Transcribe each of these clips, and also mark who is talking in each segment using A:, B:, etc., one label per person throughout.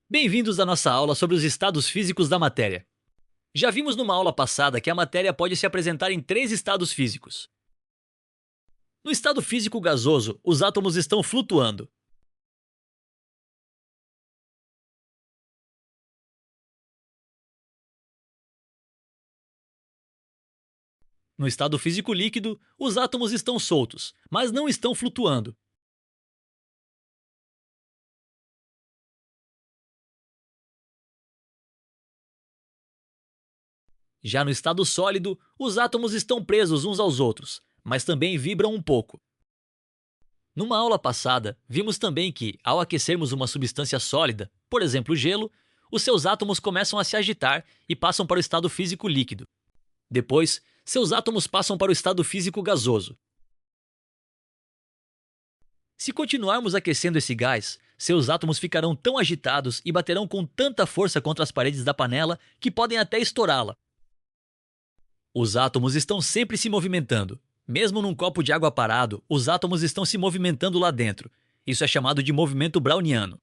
A: Bem-vindos à nossa aula sobre os estados físicos da matéria. Já vimos numa aula passada que a matéria pode se apresentar em três estados físicos. No estado físico gasoso, os átomos estão flutuando. No estado físico líquido, os átomos estão soltos, mas não estão flutuando. Já no estado sólido, os átomos estão presos uns aos outros, mas também vibram um pouco. Numa aula passada, vimos também que, ao aquecermos uma substância sólida, por exemplo gelo, os seus átomos começam a se agitar e passam para o estado físico líquido. Depois, seus átomos passam para o estado físico gasoso. Se continuarmos aquecendo esse gás, seus átomos ficarão tão agitados e baterão com tanta força contra as paredes da panela que podem até estourá-la. Os átomos estão sempre se movimentando. Mesmo num copo de água parado, os átomos estão se movimentando lá dentro. Isso é chamado de movimento browniano.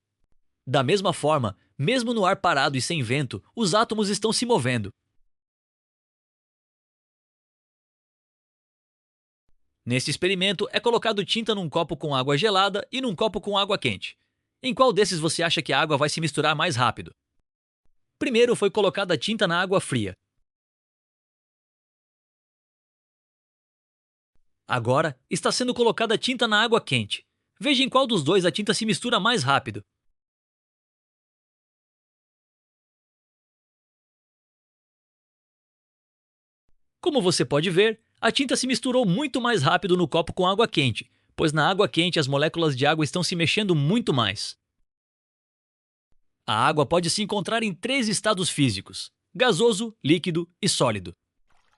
A: Da mesma forma, mesmo no ar parado e sem vento, os átomos estão se movendo. Neste experimento, é colocado tinta num copo com água gelada e num copo com água quente. Em qual desses você acha que a água vai se misturar mais rápido? Primeiro foi colocada tinta na água fria. Agora está sendo colocada tinta na água quente. Veja em qual dos dois a tinta se mistura mais rápido. Como você pode ver, a tinta se misturou muito mais rápido no copo com água quente, pois na água quente as moléculas de água estão se mexendo muito mais. A água pode se encontrar em três estados físicos: gasoso, líquido e sólido.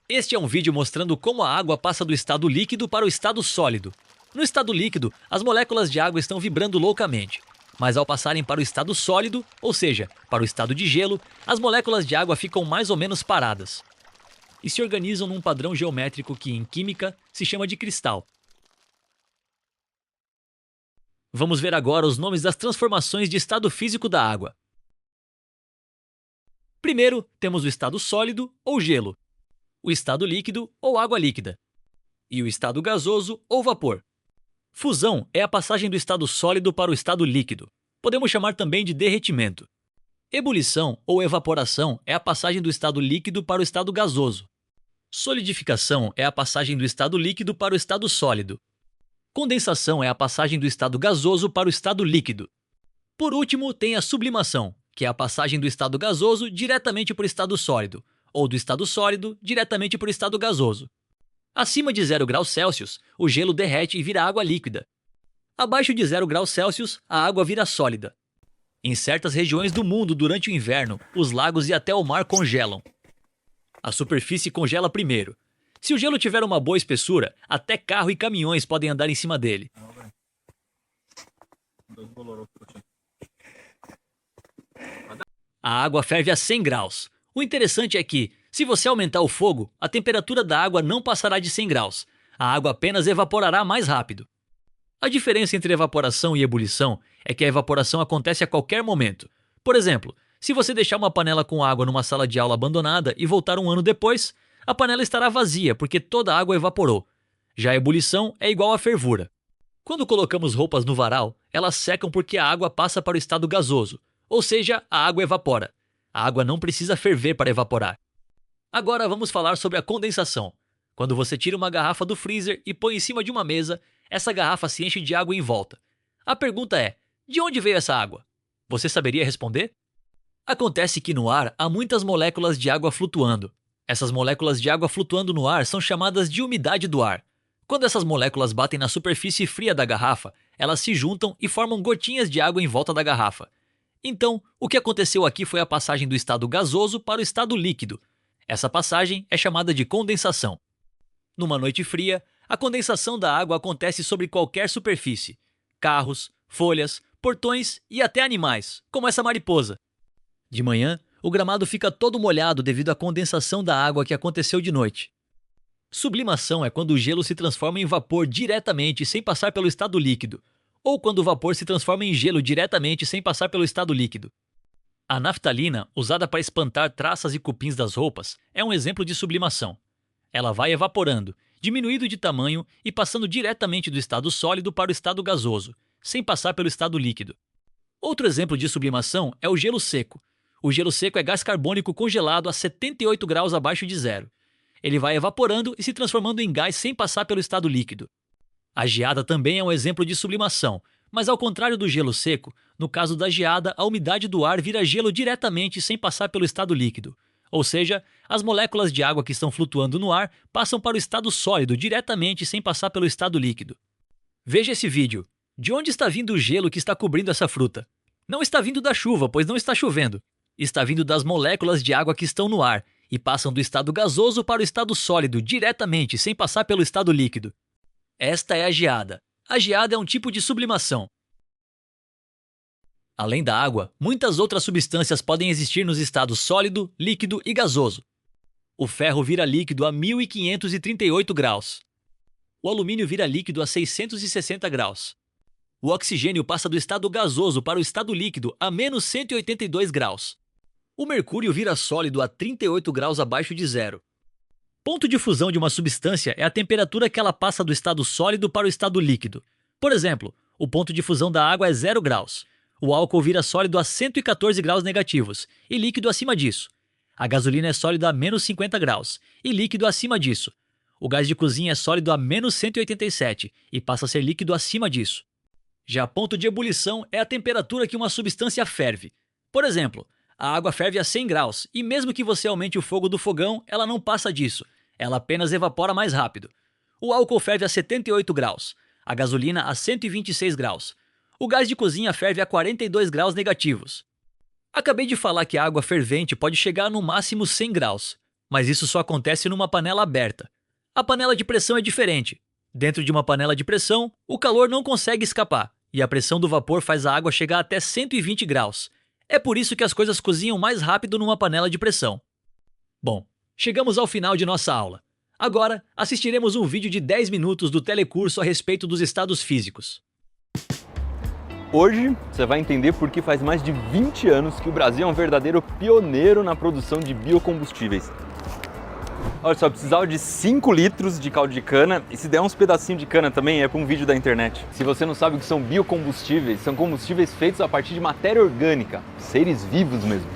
A: Este é um vídeo mostrando como a água passa do estado líquido para o estado sólido. No estado líquido, as moléculas de água estão vibrando loucamente, mas ao passarem para o estado sólido, ou seja, para o estado de gelo, as moléculas de água ficam mais ou menos paradas e se organizam num padrão geométrico que, em química, se chama de cristal. Vamos ver agora os nomes das transformações de estado físico da água. Primeiro, temos o estado sólido ou gelo, o estado líquido ou água líquida, e o estado gasoso ou vapor. Fusão é a passagem do estado sólido para o estado líquido. Podemos chamar também de derretimento. Ebulição ou evaporação é a passagem do estado líquido para o estado gasoso. Solidificação é a passagem do estado líquido para o estado sólido. Condensação é a passagem do estado gasoso para o estado líquido. Por último, tem a sublimação, que é a passagem do estado gasoso diretamente para o estado sólido, ou do estado sólido diretamente para o estado gasoso. Acima de 0 graus Celsius, o gelo derrete e vira água líquida. Abaixo de 0 graus Celsius, a água vira sólida. Em certas regiões do mundo, durante o inverno, os lagos e até o mar congelam. A superfície congela primeiro. Se o gelo tiver uma boa espessura, até carro e caminhões podem andar em cima dele. A água ferve a 100 graus. O interessante é que, se você aumentar o fogo, a temperatura da água não passará de 100 graus. A água apenas evaporará mais rápido. A diferença entre evaporação e ebulição é que a evaporação acontece a qualquer momento. Por exemplo, se você deixar uma panela com água numa sala de aula abandonada e voltar um ano depois, a panela estará vazia porque toda a água evaporou. Já a ebulição é igual à fervura. Quando colocamos roupas no varal, elas secam porque a água passa para o estado gasoso, ou seja, a água evapora. A água não precisa ferver para evaporar. Agora vamos falar sobre a condensação. Quando você tira uma garrafa do freezer e põe em cima de uma mesa, essa garrafa se enche de água em volta. A pergunta é: de onde veio essa água? Você saberia responder? Acontece que no ar há muitas moléculas de água flutuando. Essas moléculas de água flutuando no ar são chamadas de umidade do ar. Quando essas moléculas batem na superfície fria da garrafa, elas se juntam e formam gotinhas de água em volta da garrafa. Então, o que aconteceu aqui foi a passagem do estado gasoso para o estado líquido. Essa passagem é chamada de condensação. Numa noite fria, a condensação da água acontece sobre qualquer superfície: carros, folhas, portões e até animais, como essa mariposa. De manhã, o gramado fica todo molhado devido à condensação da água que aconteceu de noite. Sublimação é quando o gelo se transforma em vapor diretamente sem passar pelo estado líquido, ou quando o vapor se transforma em gelo diretamente sem passar pelo estado líquido. A naftalina, usada para espantar traças e cupins das roupas, é um exemplo de sublimação. Ela vai evaporando, diminuindo de tamanho e passando diretamente do estado sólido para o estado gasoso, sem passar pelo estado líquido. Outro exemplo de sublimação é o gelo seco. O gelo seco é gás carbônico congelado a 78 graus abaixo de zero. Ele vai evaporando e se transformando em gás sem passar pelo estado líquido. A geada também é um exemplo de sublimação, mas ao contrário do gelo seco, no caso da geada, a umidade do ar vira gelo diretamente sem passar pelo estado líquido. Ou seja, as moléculas de água que estão flutuando no ar passam para o estado sólido diretamente sem passar pelo estado líquido. Veja esse vídeo. De onde está vindo o gelo que está cobrindo essa fruta? Não está vindo da chuva, pois não está chovendo. Está vindo das moléculas de água que estão no ar e passam do estado gasoso para o estado sólido diretamente sem passar pelo estado líquido. Esta é a geada. A geada é um tipo de sublimação. Além da água, muitas outras substâncias podem existir nos estados sólido, líquido e gasoso. O ferro vira líquido a 1538 graus. O alumínio vira líquido a 660 graus. O oxigênio passa do estado gasoso para o estado líquido a menos 182 graus. O mercúrio vira sólido a 38 graus abaixo de zero. Ponto de fusão de uma substância é a temperatura que ela passa do estado sólido para o estado líquido. Por exemplo, o ponto de fusão da água é 0 graus. O álcool vira sólido a 114 graus negativos e líquido acima disso. A gasolina é sólida a menos 50 graus e líquido acima disso. O gás de cozinha é sólido a menos 187 e passa a ser líquido acima disso. Já ponto de ebulição é a temperatura que uma substância ferve. Por exemplo, a água ferve a 100 graus e mesmo que você aumente o fogo do fogão, ela não passa disso. Ela apenas evapora mais rápido. O álcool ferve a 78 graus, a gasolina a 126 graus. O gás de cozinha ferve a 42 graus negativos. Acabei de falar que a água fervente pode chegar no máximo 100 graus, mas isso só acontece numa panela aberta. A panela de pressão é diferente. Dentro de uma panela de pressão, o calor não consegue escapar, e a pressão do vapor faz a água chegar até 120 graus. É por isso que as coisas cozinham mais rápido numa panela de pressão. Bom, chegamos ao final de nossa aula. Agora, assistiremos um vídeo de 10 minutos do telecurso a respeito dos estados físicos.
B: Hoje você vai entender por que faz mais de 20 anos que o Brasil é um verdadeiro pioneiro na produção de biocombustíveis. Olha só, eu precisava de 5 litros de caldo de cana e se der uns pedacinhos de cana também é para um vídeo da internet. Se você não sabe o que são biocombustíveis, são combustíveis feitos a partir de matéria orgânica, seres vivos mesmo.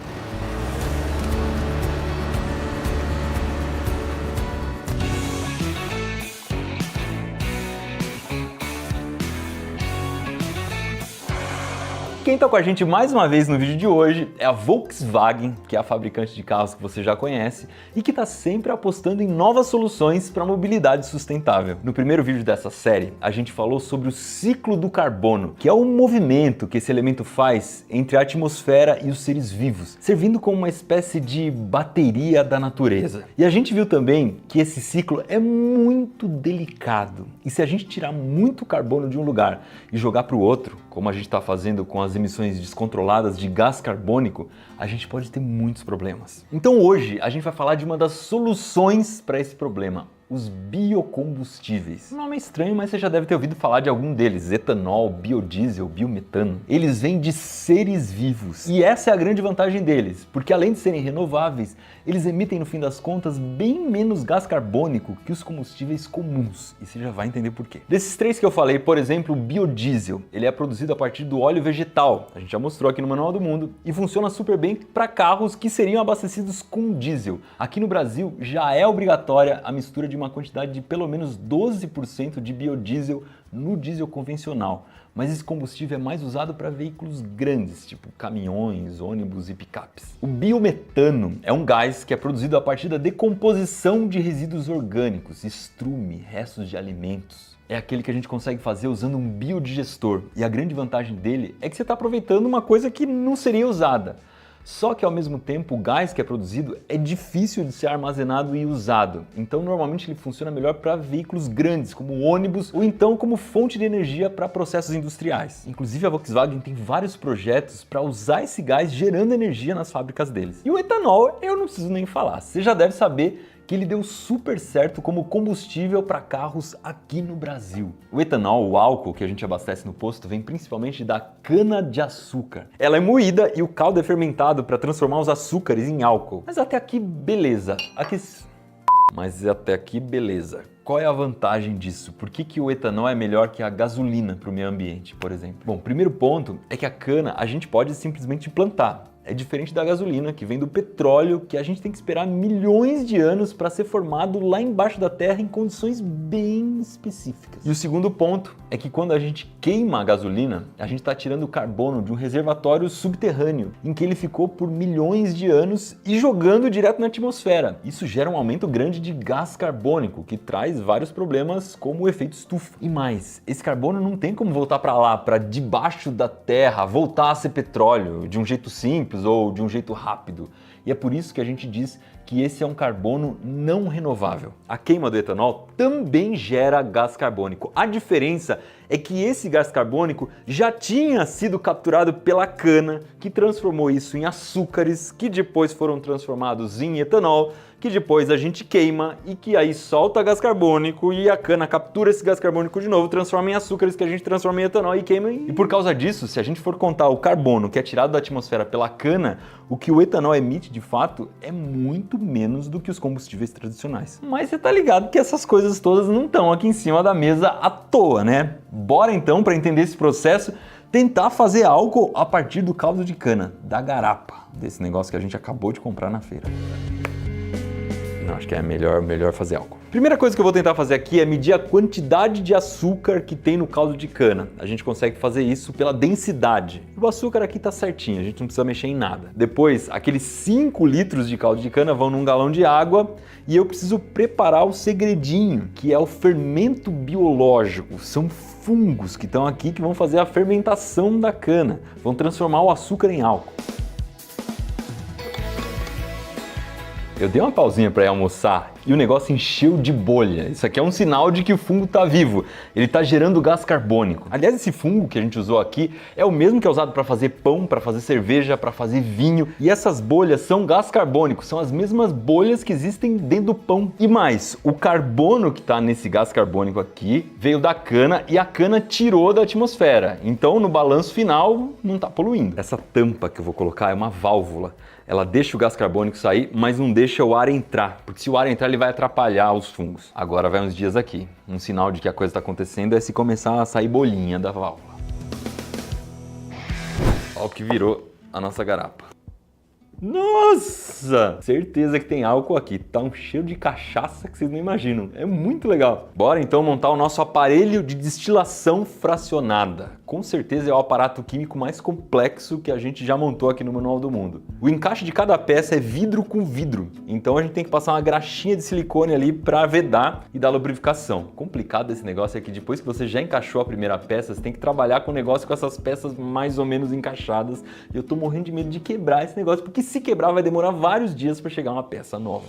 B: Quem está com a gente mais uma vez no vídeo de hoje é a Volkswagen, que é a fabricante de carros que você já conhece e que está sempre apostando em novas soluções para a mobilidade sustentável. No primeiro vídeo dessa série, a gente falou sobre o ciclo do carbono, que é o movimento que esse elemento faz entre a atmosfera e os seres vivos, servindo como uma espécie de bateria da natureza. E a gente viu também que esse ciclo é muito delicado. E se a gente tirar muito carbono de um lugar e jogar para o outro, como a gente está fazendo com as emissões descontroladas de gás carbônico, a gente pode ter muitos problemas. Então hoje a gente vai falar de uma das soluções para esse problema, os biocombustíveis. Um nome estranho, mas você já deve ter ouvido falar de algum deles: etanol, biodiesel, biometano. Eles vêm de seres vivos. E essa é a grande vantagem deles, porque além de serem renováveis, eles emitem no fim das contas bem menos gás carbônico que os combustíveis comuns. E você já vai entender por quê. Desses três que eu falei, por exemplo, o biodiesel, ele é produzido a partir do óleo vegetal. A gente já mostrou aqui no Manual do Mundo e funciona super bem para carros que seriam abastecidos com diesel. Aqui no Brasil já é obrigatória a mistura de uma quantidade de pelo menos 12% de biodiesel no diesel convencional, mas esse combustível é mais usado para veículos grandes, tipo caminhões, ônibus e picapes. O biometano é um gás que é produzido a partir da decomposição de resíduos orgânicos, estrume, restos de alimentos. É aquele que a gente consegue fazer usando um biodigestor, e a grande vantagem dele é que você está aproveitando uma coisa que não seria usada. Só que ao mesmo tempo o gás que é produzido é difícil de ser armazenado e usado, então normalmente ele funciona melhor para veículos grandes, como ônibus, ou então como fonte de energia para processos industriais. Inclusive a Volkswagen tem vários projetos para usar esse gás gerando energia nas fábricas deles. E o etanol eu não preciso nem falar, você já deve saber que ele deu super certo como combustível para carros aqui no Brasil. O etanol, o álcool que a gente abastece no posto, vem principalmente da cana-de-açúcar. Ela é moída e o caldo é fermentado para transformar os açúcares em álcool. Mas até aqui, beleza. Qual é a vantagem disso? Por que o etanol é melhor que a gasolina para o meio ambiente, por exemplo? Bom, primeiro ponto é que a cana a gente pode simplesmente plantar. É diferente da gasolina, que vem do petróleo, que a gente tem que esperar milhões de anos para ser formado lá embaixo da terra em condições bem específicas. E o segundo ponto é que quando a gente queima a gasolina, a gente está tirando o carbono de um reservatório subterrâneo, em que ele ficou por milhões de anos e jogando direto na atmosfera. Isso gera um aumento grande de gás carbônico, que traz vários problemas como o efeito estufa. E mais, esse carbono não tem como voltar para lá, para debaixo da terra, voltar a ser petróleo de um jeito simples ou de um jeito rápido. E é por isso que a gente diz que esse é um carbono não renovável. A queima do etanol também gera gás carbônico. A diferença é que esse gás carbônico já tinha sido capturado pela cana, que transformou isso em açúcares, que depois foram transformados em etanol, que depois a gente queima e que aí solta gás carbônico e a cana captura esse gás carbônico de novo, transforma em açúcares que a gente transforma em etanol e queima. E por causa disso, se a gente for contar o carbono que é tirado da atmosfera pela cana, o que o etanol emite de fato é muito menos do que os combustíveis tradicionais. Mas você tá ligado que essas coisas todas não estão aqui em cima da mesa à toa, né? Bora então, para entender esse processo, tentar fazer álcool a partir do caldo de cana, da garapa, desse negócio que a gente acabou de comprar na feira. Não, acho que é melhor fazer álcool. Primeira coisa que eu vou tentar fazer aqui é medir a quantidade de açúcar que tem no caldo de cana. A gente consegue fazer isso pela densidade. O açúcar aqui tá certinho, a gente não precisa mexer em nada. Depois, aqueles 5 litros de caldo de cana vão num galão de água e eu preciso preparar o segredinho, que é o fermento biológico. São fungos que estão aqui que vão fazer a fermentação da cana, vão transformar o açúcar em álcool. Eu dei uma pausinha para ir almoçar e o negócio encheu de bolha. Isso aqui é um sinal de que o fungo está vivo. Ele está gerando gás carbônico. Aliás, esse fungo que a gente usou aqui é o mesmo que é usado para fazer pão, para fazer cerveja, para fazer vinho. E essas bolhas são gás carbônico, são as mesmas bolhas que existem dentro do pão. E mais, o carbono que está nesse gás carbônico aqui veio da cana e a cana tirou da atmosfera. Então, no balanço final, não está poluindo. Essa tampa que eu vou colocar é uma válvula. Ela deixa o gás carbônico sair, mas não deixa o ar entrar, porque se o ar entrar ele vai atrapalhar os fungos. Agora vai uns dias aqui. Um sinal de que a coisa está acontecendo é se começar a sair bolinha da válvula. Olha o que virou a nossa garapa. Nossa! Certeza que tem álcool aqui. Tá um cheiro de cachaça que vocês não imaginam. É muito legal. Bora então montar o nosso aparelho de destilação fracionada. Com certeza é o aparato químico mais complexo que a gente já montou aqui no Manual do Mundo. O encaixe de cada peça é vidro com vidro. Então a gente tem que passar uma graxinha de silicone ali para vedar e dar lubrificação. Complicado esse negócio é que depois que você já encaixou a primeira peça, você tem que trabalhar com o negócio com essas peças mais ou menos encaixadas. E eu tô morrendo de medo de quebrar esse negócio, porque se quebrar vai demorar vários dias para chegar uma peça nova.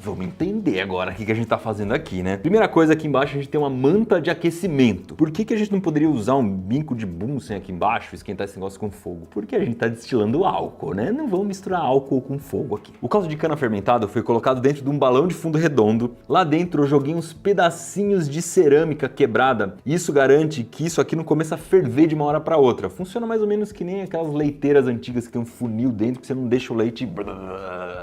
B: Vamos entender agora o que a gente está fazendo aqui, né? Primeira coisa, aqui embaixo a gente tem uma manta de aquecimento. Por que a gente não poderia usar um bico de Bunsen aqui embaixo e esquentar esse negócio com fogo? Porque a gente está destilando álcool, né? Não vamos misturar álcool com fogo aqui. O caldo de cana fermentado foi colocado dentro de um balão de fundo redondo. Lá dentro eu joguei uns pedacinhos de cerâmica quebrada. Isso garante que isso aqui não começa a ferver de uma hora para outra. Funciona mais ou menos que nem aquelas leiteiras antigas que tem um funil dentro que você não deixa o leite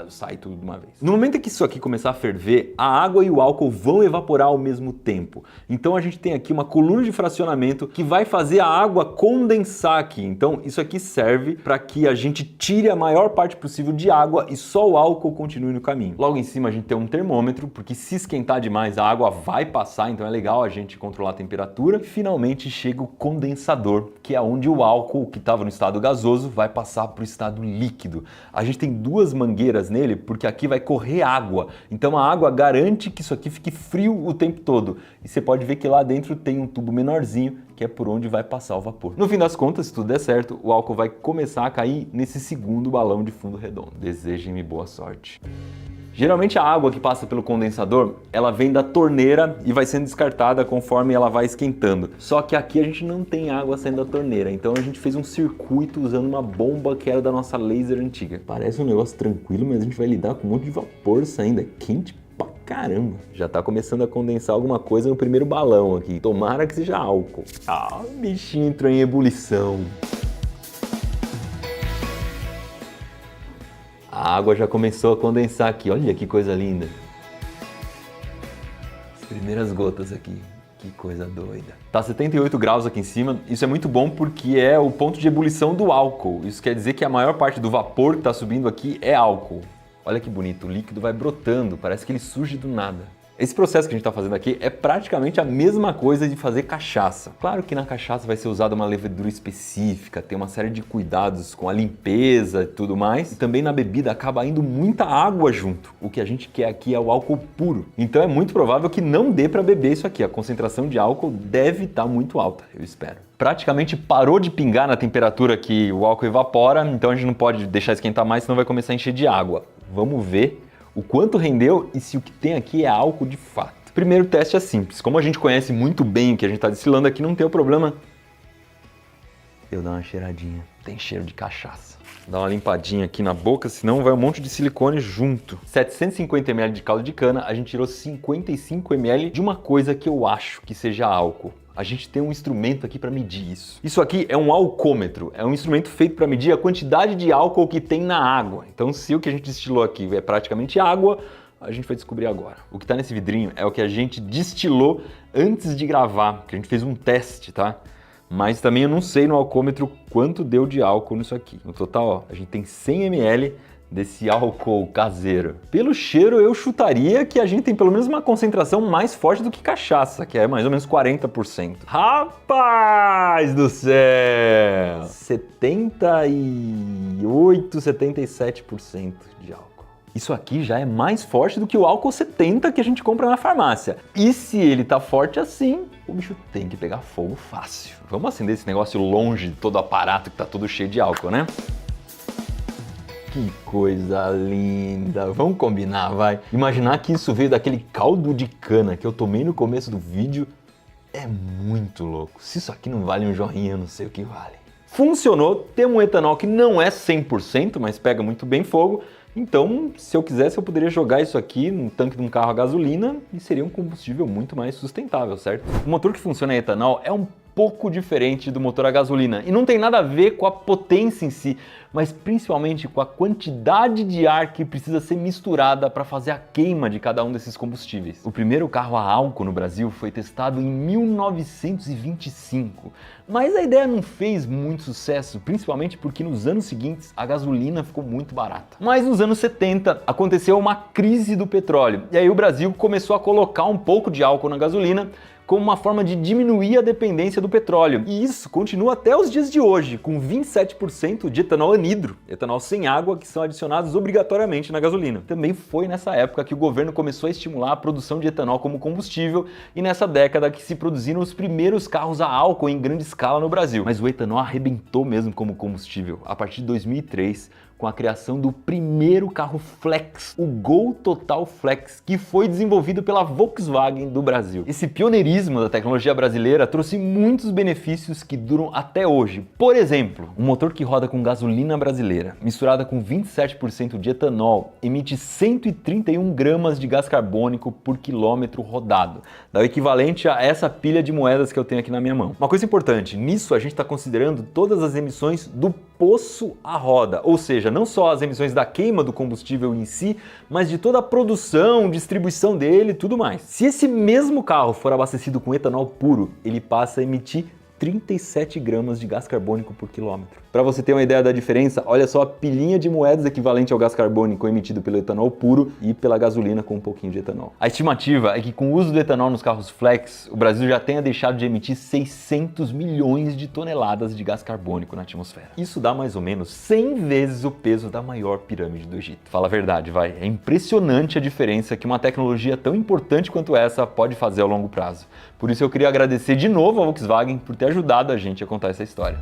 B: sai tudo de uma vez. No momento em que isso aqui começar a ferver, a água e o álcool vão evaporar ao mesmo tempo. Então a gente tem aqui uma coluna de fracionamento que vai fazer a água condensar aqui. Então isso aqui serve para que a gente tire a maior parte possível de água e só o álcool continue no caminho. Logo em cima a gente tem um termômetro, porque se esquentar demais a água vai passar, então é legal a gente controlar a temperatura. E finalmente chega o condensador, que é onde o álcool que estava no estado gasoso vai passar para o estado líquido. A gente tem duas mangueiras nele, porque aqui vai correr água. Então a água garante que isso aqui fique frio o tempo todo. E você pode ver que lá dentro tem um tubo menorzinho, que é por onde vai passar o vapor. No fim das contas, se tudo der certo, o álcool vai começar a cair nesse segundo balão de fundo redondo. Desejem-me boa sorte. Geralmente a água que passa pelo condensador, ela vem da torneira e vai sendo descartada conforme ela vai esquentando. Só que aqui a gente não tem água saindo da torneira, então a gente fez um circuito usando uma bomba que era da nossa laser antiga. Parece um negócio tranquilo, mas a gente vai lidar com um monte de vapor saindo, é quente pra caramba. Já tá começando a condensar alguma coisa no primeiro balão aqui, tomara que seja álcool. Ah, o bichinho entrou em ebulição. A água já começou a condensar aqui, olha que coisa linda. As primeiras gotas aqui, que coisa doida. Tá 78 graus aqui em cima, isso é muito bom porque é o ponto de ebulição do álcool. Isso quer dizer que a maior parte do vapor que tá subindo aqui é álcool. Olha que bonito, o líquido vai brotando, parece que ele surge do nada. Esse processo que a gente está fazendo aqui é praticamente a mesma coisa de fazer cachaça. Claro que na cachaça vai ser usada uma levedura específica, tem uma série de cuidados com a limpeza e tudo mais. E também na bebida acaba indo muita água junto. O que a gente quer aqui é o álcool puro. Então é muito provável que não dê para beber isso aqui. A concentração de álcool deve estar muito alta, eu espero. Praticamente parou de pingar na temperatura que o álcool evapora, então a gente não pode deixar esquentar mais, senão vai começar a encher de água. Vamos ver o quanto rendeu e se o que tem aqui é álcool de fato. O primeiro teste é simples. Como a gente conhece muito bem o que a gente está destilando aqui, não tem o problema eu dar uma cheiradinha. Tem cheiro de cachaça. Dá uma limpadinha aqui na boca, senão vai um monte de silicone junto. 750 ml de caldo de cana, a gente tirou 55 ml de uma coisa que eu acho que seja álcool. A gente tem um instrumento aqui para medir isso. Isso aqui é um alcômetro, é um instrumento feito para medir a quantidade de álcool que tem na água. Então, se o que a gente destilou aqui é praticamente água, a gente vai descobrir agora. O que está nesse vidrinho é o que a gente destilou antes de gravar, que a gente fez um teste, tá? Mas também eu não sei no alcômetro quanto deu de álcool nisso aqui. No total, ó, a gente tem 100 ml desse álcool caseiro. Pelo cheiro, eu chutaria que a gente tem pelo menos uma concentração mais forte do que cachaça, que é mais ou menos 40%. Rapaz do céu! 78, 77% de álcool. Isso aqui já é mais forte do que o álcool 70 que a gente compra na farmácia. E se ele tá forte assim, o bicho tem que pegar fogo fácil. Vamos acender esse negócio longe de todo o aparato que tá todo cheio de álcool, né? Que coisa linda, vamos combinar, vai. Imaginar que isso veio daquele caldo de cana que eu tomei no começo do vídeo é muito louco. Se isso aqui não vale um joinha, eu não sei o que vale. Funcionou, temos um etanol que não é 100%, mas pega muito bem fogo. Então, se eu quisesse, eu poderia jogar isso aqui no tanque de um carro a gasolina e seria um combustível muito mais sustentável, certo? O motor que funciona em etanol é um pouco diferente do motor a gasolina e não tem nada a ver com a potência em si, mas principalmente com a quantidade de ar que precisa ser misturada para fazer a queima de cada um desses combustíveis. O primeiro carro a álcool no Brasil foi testado em 1925, mas a ideia não fez muito sucesso, principalmente porque nos anos seguintes a gasolina ficou muito barata. Mas nos anos 70 aconteceu uma crise do petróleo e aí o Brasil começou a colocar um pouco de álcool na gasolina como uma forma de diminuir a dependência do petróleo. E isso continua até os dias de hoje, com 27% de etanol anidro, etanol sem água, que são adicionados obrigatoriamente na gasolina. Também foi nessa época que o governo começou a estimular a produção de etanol como combustível e nessa década que se produziram os primeiros carros a álcool em grande escala no Brasil. Mas o etanol arrebentou mesmo como combustível a partir de 2003, com a criação do primeiro carro flex, o Gol Total Flex, que foi desenvolvido pela Volkswagen do Brasil. Esse pioneirismo da tecnologia brasileira trouxe muitos benefícios que duram até hoje. Por exemplo, um motor que roda com gasolina brasileira, misturada com 27% de etanol, emite 131 gramas de gás carbônico por quilômetro rodado. Dá o equivalente a essa pilha de moedas que eu tenho aqui na minha mão. Uma coisa importante, nisso a gente está considerando todas as emissões do poço à roda, ou seja, não só as emissões da queima do combustível em si, mas de toda a produção, distribuição dele e tudo mais. Se esse mesmo carro for abastecido com etanol puro, ele passa a emitir 37 gramas de gás carbônico por quilômetro. Para você ter uma ideia da diferença, olha só a pilhinha de moedas equivalente ao gás carbônico emitido pelo etanol puro e pela gasolina com um pouquinho de etanol. A estimativa é que com o uso do etanol nos carros flex, o Brasil já tenha deixado de emitir 600 milhões de toneladas de gás carbônico na atmosfera. Isso dá mais ou menos 100 vezes o peso da maior pirâmide do Egito. Fala a verdade, vai. É impressionante a diferença que uma tecnologia tão importante quanto essa pode fazer ao longo prazo. Por isso eu queria agradecer de novo a Volkswagen por ter ajudado a gente a contar essa história.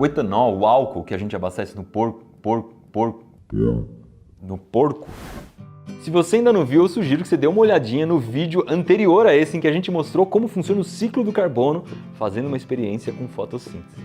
B: O etanol, o álcool que a gente abastece no porco. Se você ainda não viu, eu sugiro que você dê uma olhadinha no vídeo anterior a esse em que a gente mostrou como funciona o ciclo do carbono fazendo uma experiência com fotossíntese.